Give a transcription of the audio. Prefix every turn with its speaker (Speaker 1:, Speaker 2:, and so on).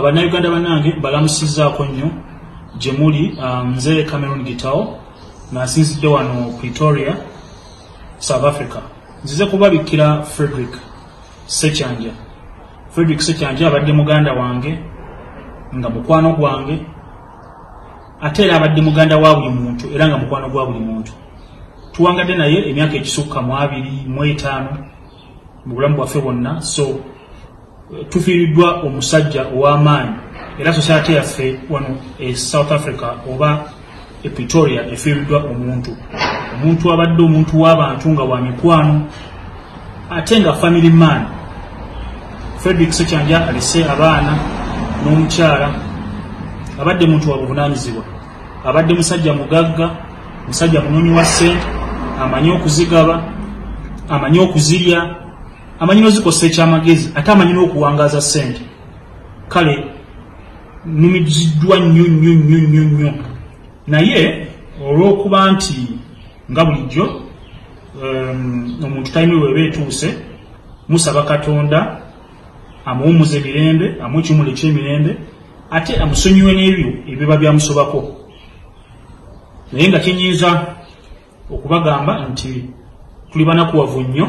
Speaker 1: bannayuganda bannange balamusizaako nnyo gye muli. Nze Cameron Gitao nasinzidde wano Pretoria, South Africa. Nzize kubabikira Frederick Sekyanja. Frederick Sekyanja abadde muganda wange nga mukwano gwange, ate era abadde muganda wa buli muntu era nga mukwano gwa buli muntu. Tuwangadde naye emyaka ekisukka mu 25 mu bulamu bwaffe bwonna. So tufiiriddwa omusajja ow'amaanyi era society yaffe wano e South Africa oba e Pretoria efiiriddwa omuntu abadde omuntu w'abantu nga wa mikwano ate nga family man. Frederick Sekyanja alese abaana n'omukyala, abadde muntu wa buvunaanyizibwa, abadde musajja mugagga, musajja munoonyi wa ssente, amanyi okuzigaba, amanyi okuzirya, amanyi n'ozikosa ekyamagezi, ate amanyi n'okuwangaaza ssente. Kale numiziddwa nnyo naye olw'okuba nti nga bulijjo omuntu tayimu weeba etuuse, musaba Katonda amuwumuze emirembe, amuwe ekimuli eky'emirembe, ate amusonyiwe n'ebyo ebiba byamusobako. Naye nga kyenyinza okubagamba nti tuli banakuwavu nnyo